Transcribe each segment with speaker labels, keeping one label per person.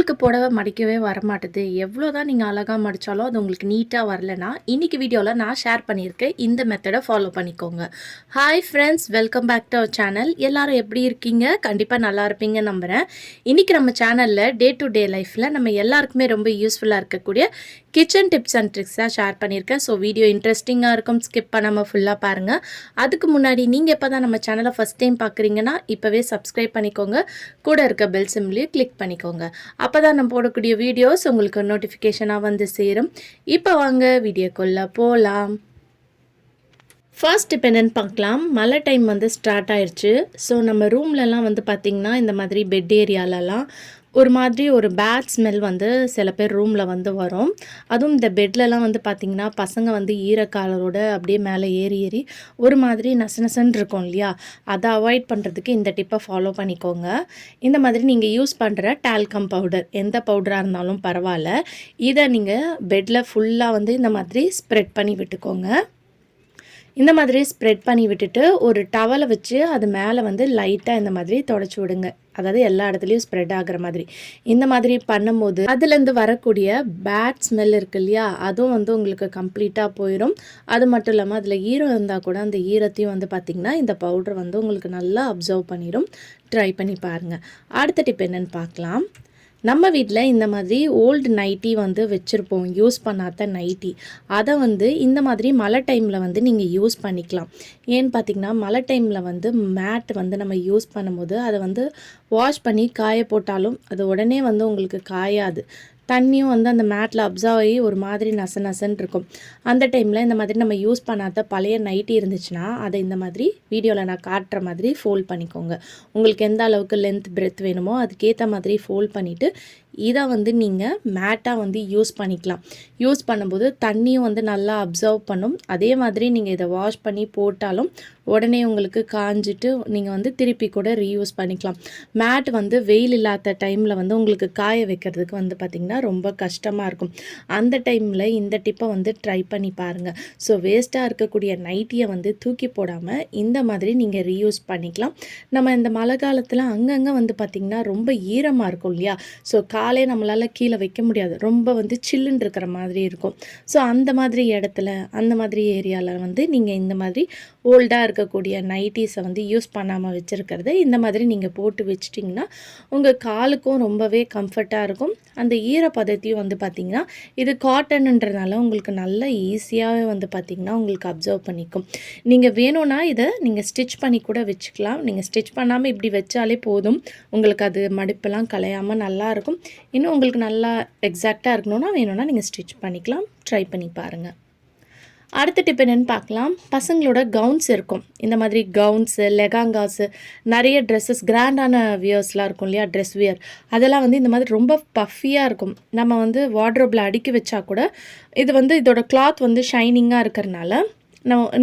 Speaker 1: உங்களுக்கு புடவை மடிக்கவே வரமாட்டுது. எவ்வளோ தான் நீங்க அழகா மடிச்சாலும் அது உங்களுக்கு நீட்டா வரலன்னா, இன்னைக்கு வீடியோல நான் ஷேர் பண்ணியிருக்கேன். இந்த மெத்தட ஃபாலோ பண்ணிக்கோங்க. Hi friends, welcome back to our channel. எல்லாரும் எப்படி இருக்கீங்க? கண்டிப்பா நல்லா இருப்பீங்கன்னு நம்புறேன். இன்னைக்கு நம்ம சேனல்ல டே டு டே லைஃப்ல நம்ம எல்லாருக்குமே ரொம்ப யூஸ்ஃபுல்லா இருக்கக்கூடிய கிச்சன் டிப்ஸ் அண்ட் ட்ரிக்ஸா ஷேர் பண்ணியிருக்கேன். ஸோ வீடியோ இன்ட்ரெஸ்டிங்கா இருக்கும். ஸ்கிப் பண்ணாம ஃபுல்லா பாருங்க. அதுக்கு முன்னாடி நீங்க இப்பதான் நம்ம சேனலை ஃபர்ஸ்ட் டைம் பார்க்குறீங்கன்னா, இப்பவே சப்ஸ்கிரைப் பண்ணிக்கோங்க. கூட இருக்க பெல் சிம்பிளையும் கிளிக் பண்ணிக்கோங்க. அப்பதான் நம்ம போடக்கூடிய வீடியோஸ் உங்களுக்கு நோட்டிஃபிகேஷனாக வந்து சேரும். இப்போ வாங்க வீடியோக்குள்ளே போகலாம். ஃபர்ஸ்ட் இப்போ என்னென்னு பார்க்கலாம். மழை டைம் வந்து ஸ்டார்ட் ஆயிடுச்சு. ஸோ நம்ம ரூம்லலாம் வந்து பார்த்திங்கன்னா இந்த மாதிரி பெட் ஏரியாலலாம் ஒரு மாதிரி ஒரு பேட் ஸ்மெல் வந்து சில பேர் ரூமில் வந்து வரும். அதுவும் இந்த பெட்லலாம் வந்து பார்த்திங்கன்னா பசங்க வந்து ஈரக்காலரோட அப்படியே மேலே ஏறி ஏறி ஒரு மாதிரி நசநசன்னு இருக்கும் இல்லையா? அதை அவாய்ட் பண்ணுறதுக்கு இந்த டிப்பை ஃபாலோ பண்ணிக்கோங்க. இந்த மாதிரி நீங்கள் யூஸ் பண்ணுற டால்கம் பவுடர், எந்த பவுடராக இருந்தாலும் பரவாயில்ல, இதை நீங்கள் பெட்டில் ஃபுல்லாக வந்து இந்த மாதிரி ஸ்ப்ரெட் பண்ணி விட்டுக்கோங்க. இந்த மாதிரி ஸ்ப்ரெட் பண்ணி விட்டுட்டு ஒரு டவலை வச்சு அது மேலே வந்து லைட்டாக இந்த மாதிரி தொடச்சி விடுங்க. அதாவது எல்லா இடத்துலையும் ஸ்ப்ரெட் ஆகிற மாதிரி. இந்த மாதிரி பண்ணும்போது அதுலேருந்து வரக்கூடிய பேட் ஸ்மெல் இருக்கு இல்லையா, அதுவும் வந்து உங்களுக்கு கம்ப்ளீட்டாக போயிடும். அது மட்டும் இல்லாமல் அதில் ஈரம் இருந்தால் கூட அந்த ஈரத்தையும் வந்து பார்த்திங்கன்னா இந்த பவுடர் வந்து உங்களுக்கு நல்லா அப்சர்வ் பண்ணிடும். ட்ரை பண்ணி பாருங்கள். அடுத்த டிப் என்னென்னு பார்க்கலாம். நம்ம வீட்டில் இந்த மாதிரி ஓல்டு நைட்டி வந்து வச்சுருப்போம், யூஸ் பண்ணாத நைட்டி. அதை வந்து இந்த மாதிரி மழை டைமில் வந்து நீங்கள் யூஸ் பண்ணிக்கலாம். ஏன்னு பார்த்திங்கன்னா மழை டைமில் வந்து மேட் வந்து நம்ம யூஸ் பண்ணும்போது அதை வந்து வாஷ் பண்ணி காய போட்டாலும் அது உடனே வந்து உங்களுக்கு காயாது. தண்ணியும் வந்து அந்த மேட்டில் அப்சர்வ் ஆகி ஒரு மாதிரி நசன்னு இருக்கும். அந்த டைமில் இந்த மாதிரி நம்ம யூஸ் பண்ணாத பழைய நைட்டி இருந்துச்சுன்னா அதை இந்த மாதிரி வீடியோவில் நான் காட்டுற மாதிரி ஃபோல்ட் பண்ணிக்கோங்க. உங்களுக்கு எந்த அளவுக்கு லென்த் பிரெத் வேணுமோ அதுக்கேற்ற மாதிரி ஃபோல்ட் பண்ணிவிட்டு இதை வந்து நீங்கள் மேட்டாக வந்து யூஸ் பண்ணிக்கலாம். யூஸ் பண்ணும்போது தண்ணியும் வந்து நல்லா அப்சர்வ் பண்ணும். அதே மாதிரி நீங்கள் இதை வாஷ் பண்ணி போட்டாலும் உடனே உங்களுக்கு காஞ்சிட்டு நீங்கள் வந்து திருப்பி கூட ரீயூஸ் பண்ணிக்கலாம். மேட் வந்து வெயில் இல்லாத டைமில் வந்து உங்களுக்கு காய வைக்கிறதுக்கு வந்து பார்த்திங்கன்னா ரொம்ப கஷ்டமாக இருக்கும். அந்த டைமில் இந்த டிப்பை வந்து ட்ரை பண்ணி பாருங்கள். ஸோ வேஸ்ட்டாக இருக்கக்கூடிய நைட்டியை வந்து தூக்கி போடாமல் இந்த மாதிரி நீங்கள் ரீயூஸ் பண்ணிக்கலாம். நம்ம இந்த மழை காலத்தில் அங்கங்கே வந்து பார்த்திங்கன்னா ரொம்ப ஈரமாக இருக்கும் இல்லையா? ஸோ காலே நம்மளால் கீழே வைக்க முடியாது, ரொம்ப வந்து சில்லுன்னு இருக்கிற மாதிரி இருக்கும். ஸோ அந்த மாதிரி இடத்துல அந்த மாதிரி ஏரியாவில் வந்து நீங்கள் இந்த மாதிரி ஓல்டாக இருக்கக்கூடிய நைட்டிஸை வந்து யூஸ் பண்ணாமல் வச்சுருக்கிறத இந்த மாதிரி நீங்கள் போட்டு வச்சிட்டிங்கன்னா உங்கள் காலுக்கும் ரொம்பவே கம்ஃபர்ட்டாக இருக்கும். அந்த ஈரப்பதத்தையும் வந்து பார்த்திங்கன்னா இது காட்டனுன்றதுனால உங்களுக்கு நல்ல ஈஸியாகவே வந்து பார்த்திங்கன்னா உங்களுக்கு அப்சர்வ் பண்ணிக்கும். நீங்கள் வேணும்னா இதை நீங்கள் ஸ்டிச் பண்ணி கூட வச்சுக்கலாம். நீங்கள் ஸ்டிச் பண்ணாமல் இப்படி வச்சாலே போதும், உங்களுக்கு அது மடிப்பெல்லாம் கலையாமல் நல்லாயிருக்கும். இன்னும் உங்களுக்கு நல்லா எக்ஸாக்டாக இருக்கணும்னா வேணும்னா நீங்கள் ஸ்டிச் பண்ணிக்கலாம். ட்ரை பண்ணி பாருங்கள். அடுத்த டிப் என்னென்னு பார்க்கலாம். பசங்களோட கவுன்ஸ் இருக்கும். இந்த மாதிரி கவுன்ஸு, லெகாங்காஸு, நிறைய ட்ரெஸ்ஸஸ், கிராண்டான வியர்ஸ்லாம் இருக்கும் இல்லையா, ட்ரெஸ் வியர், அதெல்லாம் வந்து இந்த மாதிரி ரொம்ப பஃபியாக இருக்கும். நம்ம வந்து வார்ட்ரோப்பில் அடுக்கி வச்சா கூட இது வந்து இதோட கிளாத் வந்து ஷைனிங்காக இருக்கிறனால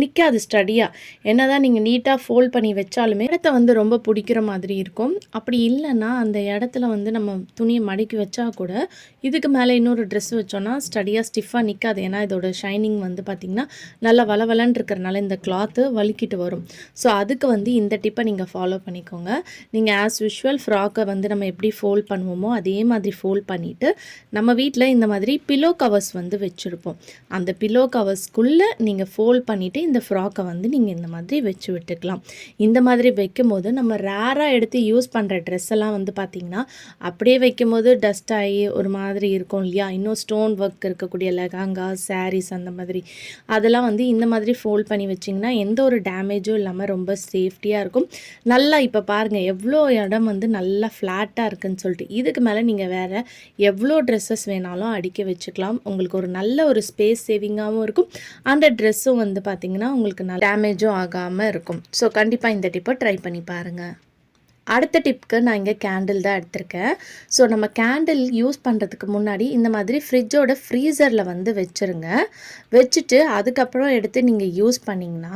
Speaker 1: நிற்காது ஸ்டடியாக. என்ன தான் நீங்கள் நீட்டாக ஃபோல்ட் பண்ணி வச்சாலுமே இடத்த வந்து ரொம்ப பிடிக்கிற மாதிரி இருக்கும். அப்படி இல்லைன்னா அந்த இடத்துல வந்து நம்ம துணியை மடக்கி வச்சா கூட இதுக்கு மேலே இன்னொரு ட்ரெஸ் வச்சோன்னா ஸ்டடியாக ஸ்டிஃபாக நிற்காது. ஏன்னா இதோட ஷைனிங் வந்து பார்த்திங்கன்னா நல்லா வளவலன்னு இருக்கிறனால இந்த கிளாத்து வலிக்கிட்டு வரும். ஸோ அதுக்கு வந்து இந்த டிப்பை நீங்கள் ஃபாலோ பண்ணிக்கோங்க. நீங்கள் ஆஸ் யூஷுவல் ஃப்ராக்கை வந்து நம்ம எப்படி ஃபோல்ட் பண்ணுவோமோ அதே மாதிரி ஃபோல்ட் பண்ணிவிட்டு நம்ம வீட்டில் இந்த மாதிரி பில்லோ கவர்ஸ் வந்து வச்சுருப்போம். அந்த பில்லோ கவர்ஸ்க்குள்ளே நீங்கள் ஃபோல்ட் பண்ணிவிட்டு இந்த ஃப்ராக்கை வந்து நீங்கள் இந்த மாதிரி வச்சு விட்டுக்கலாம். இந்த மாதிரி வைக்கும்போது நம்ம ரேராக எடுத்து யூஸ் பண்ணுற ட்ரெஸ் எல்லாம் வந்து பார்த்திங்கன்னா அப்படியே வைக்கும்போது டஸ்ட் ஆகி ஒரு மாதிரி இருக்கும் இல்லையா? இன்னும் ஸ்டோன் ஒர்க் இருக்கக்கூடிய லெகாங்கா, சாரீஸ் அந்த மாதிரி அதெல்லாம் வந்து இந்த மாதிரி ஃபோல்ட் பண்ணி வச்சிங்கன்னா எந்த ஒரு டேமேஜும் இல்லாமல் ரொம்ப சேஃப்டியாக இருக்கும். நல்லா இப்போ பாருங்கள் எவ்வளோ இடம் வந்து நல்லா ஃப்ளாட்டாக இருக்குதுன்னு சொல்லிட்டு. இதுக்கு மேலே நீங்கள் வேறு எவ்வளோ ட்ரெஸ்ஸஸ் வேணாலும் அடுக்கி வச்சுக்கலாம். உங்களுக்கு ஒரு நல்ல ஒரு ஸ்பேஸ் சேவிங்காகவும் இருக்கும். அந்த ட்ரெஸ்ஸும் வந்து பார்த்திங்கன்னா உங்களுக்கு நல்ல டேமேஜும் ஆகாமல் இருக்கும். ஸோ கண்டிப்பாக இந்த டிப்பை ட்ரை பண்ணி பாருங்கள். அடுத்த டிப்க்கு நான் இங்கே கேண்டில் தான் எடுத்திருக்கேன். ஸோ நம்ம கேண்டில் யூஸ் பண்ணுறதுக்கு முன்னாடி இந்த மாதிரி ஃப்ரிட்ஜோட ஃப்ரீசரில் வந்து வச்சுருங்க. வச்சுட்டு அதுக்கப்புறம் எடுத்து நீங்கள் யூஸ் பண்ணிங்கன்னா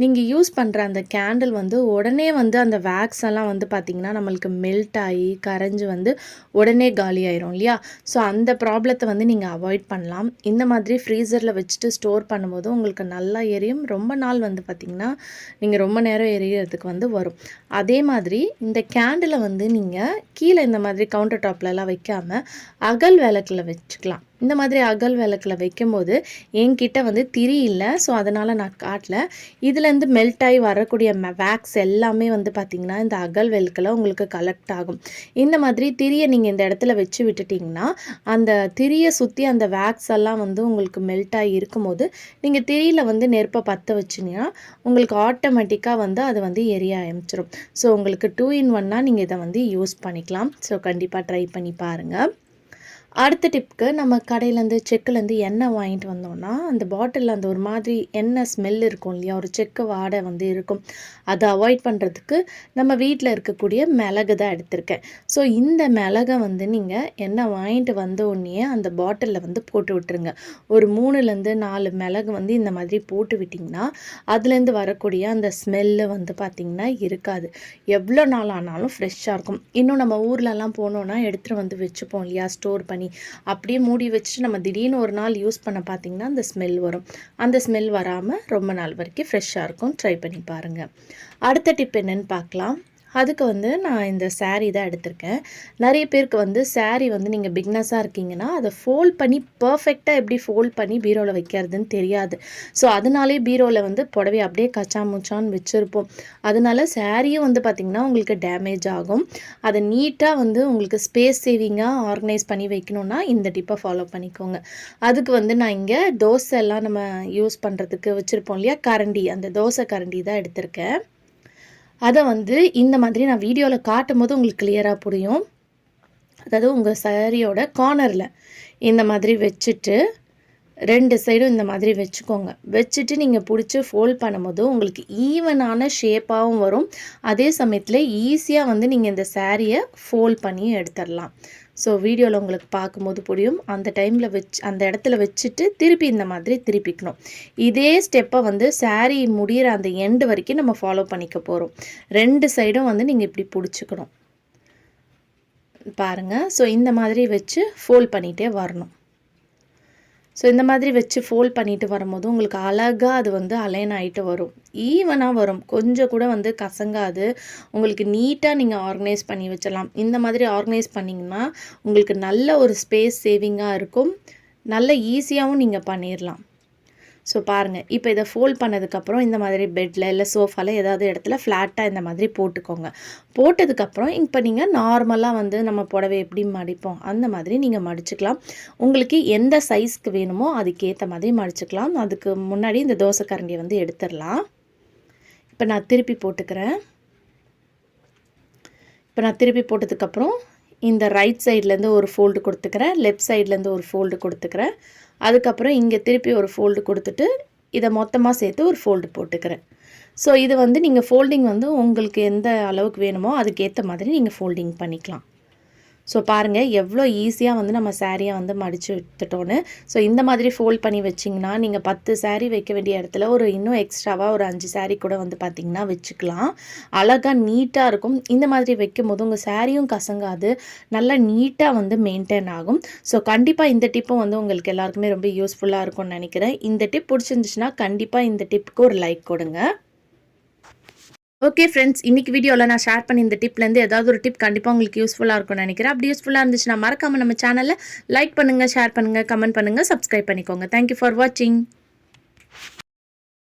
Speaker 1: நீங்கள் யூஸ் பண்ணுற அந்த கேண்டில் வந்து உடனே வந்து அந்த வேக்ஸ் எல்லாம் வந்து பார்த்திங்கன்னா நம்மளுக்கு மெல்ட் ஆகி கரைஞ்சி வந்து உடனே காலி ஆயிரும் இல்லையா? ஸோ அந்த ப்ராப்ளத்தை வந்து நீங்கள் அவாய்ட் பண்ணலாம். இந்த மாதிரி ஃப்ரீசரில் வச்சுட்டு ஸ்டோர் பண்ணும்போது உங்களுக்கு நல்லா எரியும். ரொம்ப நாள் வந்து பார்த்திங்கன்னா நீங்கள் ரொம்ப நேரம் எரியறதுக்கு வந்து வரும். அதே மாதிரி இந்த இந்த கேண்டிலை வந்து நீங்கள் கீழே இந்த மாதிரி கவுண்டர் டாப்லலாம் வைக்காமல் அகல் விளக்கில் வச்சுக்கலாம். இந்த மாதிரி அகல் விளக்கில் வைக்கும்போது என்கிட்ட வந்து திரி இல்லை, ஸோ அதனால் நான் காட்டல. இதுலேருந்து மெல்ட் ஆகி வரக்கூடிய வேக்ஸ் எல்லாமே வந்து பார்த்திங்கன்னா இந்த அகல் விளக்கில் உங்களுக்கு கலெக்ட் ஆகும். இந்த மாதிரி திரியை நீங்கள் இந்த இடத்துல வச்சு விட்டுட்டிங்கன்னா அந்த திரியை சுற்றி அந்த வேக்ஸ் எல்லாம் வந்து உங்களுக்கு மெல்ட் ஆகி இருக்கும்போது நீங்கள் திரியில் வந்து நெருப்பை பற்ற வச்சிங்கன்னா உங்களுக்கு ஆட்டோமேட்டிக்காக வந்து அது வந்து எரிய ஆரம்பிச்சிடும். ஸோ உங்களுக்கு 2 in 1 நீங்கள் இதை வந்து யூஸ் பண்ணிக்கலாம். ஸோ கண்டிப்பாக ட்ரை பண்ணி பாருங்கள். அடுத்த டிப்க்கு நம்ம கடையிலேருந்து செக்குலேருந்து எண்ணெய் வாங்கிட்டு வந்தோம்னா அந்த பாட்டிலில் அந்த ஒரு மாதிரி எண்ணெய் ஸ்மெல் இருக்கும் இல்லையா, ஒரு செக்கு வாடை வந்து இருக்கும். அதை அவாய்ட் பண்ணுறதுக்கு நம்ம வீட்டில் இருக்கக்கூடிய மிளகு தான் எடுத்திருக்கேன். ஸோ இந்த மிளகை வந்து நீங்கள் எண்ணெய் வாங்கிட்டு வந்த உடனே அந்த பாட்டிலில் வந்து போட்டு விட்டுருங்க. ஒரு 3லேருந்து 4 மிளகு வந்து இந்த மாதிரி போட்டு விட்டிங்கன்னா அதுலேருந்து வரக்கூடிய அந்த ஸ்மெல்லு வந்து பார்த்திங்கன்னா இருக்காது. எவ்வளோ நாள் ஆனாலும் ஃப்ரெஷ்ஷாக இருக்கும். இன்னும் நம்ம ஊர்லலாம் போனோன்னா எடுத்துகிட்டு வந்து வச்சுப்போம் இல்லையா, ஸ்டோர் பண்ணி அப்படியே மூடி வச்சுட்டு நம்ம திடீர்னு ஒரு நாள் யூஸ் பண்ண பார்த்திங்கன்னா அந்த ஸ்மெல் வரும். அந்த ஸ்மெல் வராமல் ரொம்ப நாள் வரைக்கும் ஃப்ரெஷ்ஷாக இருக்கும். ட்ரை பண்ணி பாருங்கள். அடுத்த டிப் என்னென்னு பார்க்கலாம். அதுக்கு வந்து நான் இந்த சாரீ தான் எடுத்திருக்கேன். நிறைய பேருக்கு வந்து சாரீ வந்து நீங்கள் பிக்னஸாக இருக்கீங்கன்னா அதை ஃபோல்ட் பண்ணி பர்ஃபெக்டாக எப்படி ஃபோல்ட் பண்ணி பீரோவில் வைக்கிறதுன்னு தெரியாது. ஸோ அதனாலே பீரோவில் வந்து புடவை அப்படியே கச்சா முச்சான்னு வச்சுருப்போம். அதனால சாரியும் வந்து பார்த்திங்கன்னா உங்களுக்கு டேமேஜ் ஆகும். அதை நீட்டாக வந்து உங்களுக்கு ஸ்பேஸ் சேவிங்காக ஆர்கனைஸ் பண்ணி வைக்கணுன்னா இந்த டிப்பை ஃபாலோ பண்ணிக்கோங்க. அதுக்கு வந்து நான் இங்கே தோசை எல்லாம் நம்ம யூஸ் பண்ணுறதுக்கு வச்சுருப்போம் இல்லையா கரண்டி, அந்த தோசை கரண்டி தான் எடுத்திருக்கேன். அதை வந்து இந்த மாதிரி நான் வீடியோவில் காட்டும் போது உங்களுக்கு கிளியராக புரியும். அதாவது உங்கள் சாரியோட கார்னரில் இந்த மாதிரி வச்சுட்டு 2 சைடும் இந்த மாதிரி வச்சுக்கோங்க. வச்சுட்டு நீங்கள் பிடிச்சி ஃபோல்ட் பண்ணும்போது உங்களுக்கு ஈவனான ஷேப்பாகவும் வரும். அதே சமயத்தில் ஈஸியாக வந்து நீங்கள் இந்த சாரியை ஃபோல்ட் பண்ணி எடுத்துடலாம். ஸோ வீடியோவில் உங்களுக்கு பார்க்கும்போது புரியும். அந்த டைமில் அந்த இடத்துல வச்சுட்டு திருப்பி இந்த மாதிரி திருப்பிக்கணும். இதே ஸ்டெப்பை வந்து சாரீ முடிகிற அந்த எண்டு வரைக்கும் நம்ம ஃபாலோ பண்ணிக்க போகிறோம். 2 சைடும் வந்து நீங்கள் இப்படி பிடிச்சிக்கணும் பாருங்கள். ஸோ இந்த மாதிரி வச்சு ஃபோல்ட் பண்ணிகிட்டே வரணும். ஸோ இந்த மாதிரி வச்சு ஃபோல்ட் பண்ணிட்டு வரும்போது உங்களுக்கு அழகாக அது வந்து அலைன் ஆகிட்டு வரும். ஈவனாக வரும். கொஞ்சம் கூட வந்து கசங்காது. உங்களுக்கு நீட்டாக நீங்கள் ஆர்கனைஸ் பண்ணி வச்சிடலாம். இந்த மாதிரி ஆர்கனைஸ் பண்ணிங்கன்னா உங்களுக்கு நல்ல ஒரு ஸ்பேஸ் சேவிங்காக இருக்கும். நல்ல ஈஸியாகவும் நீங்கள் பண்ணிடலாம். ஸோ பாருங்கள், இப்போ இதை ஃபோல்ட் பண்ணதுக்கப்புறம் இந்த மாதிரி பெட்டில் இல்லை சோஃபாவில் ஏதாவது இடத்துல ஃப்ளாட்டாக இந்த மாதிரி போட்டுக்கோங்க. போட்டதுக்கப்புறம் இப்போ நீங்கள் நார்மலாக வந்து நம்ம புடவை எப்படி மடிப்போம் அந்த மாதிரி நீங்கள் மடிச்சுக்கலாம். உங்களுக்கு எந்த சைஸ்க்கு வேணுமோ அதுக்கேற்ற மாதிரி மடிச்சுக்கலாம். அதுக்கு முன்னாடி இந்த தோசை கரண்டியை வந்து எடுத்துடலாம். இப்போ நான் திருப்பி போட்டுக்கிறேன். இப்போ நான் திருப்பி போட்டதுக்கப்புறம் இந்த ரைட் சைட்லேருந்து ஒரு ஃபோல்டு கொடுத்துக்கிறேன், லெஃப்ட் சைட்லேருந்து ஒரு ஃபோல்டு கொடுத்துக்கிறேன். அதுக்கப்புறம் இங்கே திருப்பி ஒரு ஃபோல்டு கொடுத்துட்டு இதை மொத்தமாக சேர்த்து ஒரு ஃபோல்டு போட்டுக்கிறேன். ஸோ இது வந்து நீங்கள் ஃபோல்டிங் வந்து உங்களுக்கு எந்த அளவுக்கு வேணுமோ அதுக்கேற்ற மாதிரி நீங்கள் ஃபோல்டிங் பண்ணிக்கலாம். ஸோ பாருங்கள் எவ்வளோ ஈஸியாக வந்து நம்ம சாரியை வந்து மடித்து விட்டுட்டோன்னு. ஸோ இந்த மாதிரி ஃபோல்ட் பண்ணி வச்சிங்கன்னா நீங்கள் 10 சாரீ வைக்க வேண்டிய இடத்துல ஒரு இன்னும் எக்ஸ்ட்ராவாக ஒரு 5 சாரீ கூட வந்து பார்த்திங்கன்னா வச்சுக்கலாம். அழகாக நீட்டாக இருக்கும். இந்த மாதிரி வைக்கும் போது உங்கள் சாரியும் கசங்காது, நல்லா நீட்டாக வந்து மெயின்டைன் ஆகும். ஸோ கண்டிப்பாக இந்த டிப்பும் வந்து உங்களுக்கு எல்லாருக்குமே ரொம்ப யூஸ்ஃபுல்லாக இருக்கும்னு நினைக்கிறேன். இந்த டிப் பிடிச்சிருந்துச்சுன்னா கண்டிப்பாக இந்த டிப்புக்கு ஒரு லைக் கொடுங்க. ஓகே ஃப்ரெண்ட்ஸ், இன்றைக்கி வீடியோவில் நான் ஷேர் பண்ணி இந்த டிப்லேருந்து ஏதாவது ஒரு டிப் கண்டிப்பாக உங்களுக்கு யூஸ்ஃபுல்லாக இருக்கும்னு நினைக்கிறேன். அப்படி யூஸ்ஃபுல்லாக இருந்துச்சுன்னா மறக்காமல் நம்ம சேனலில் லைக் பண்ணுங்கள், ஷேர் பண்ணுங்கள், கமெண்ட் பண்ணுங்கள், சப்ஸ்கிரைப் பண்ணிக்கோங்க. தேங்க்யூ ஃபார் வாட்சிங்.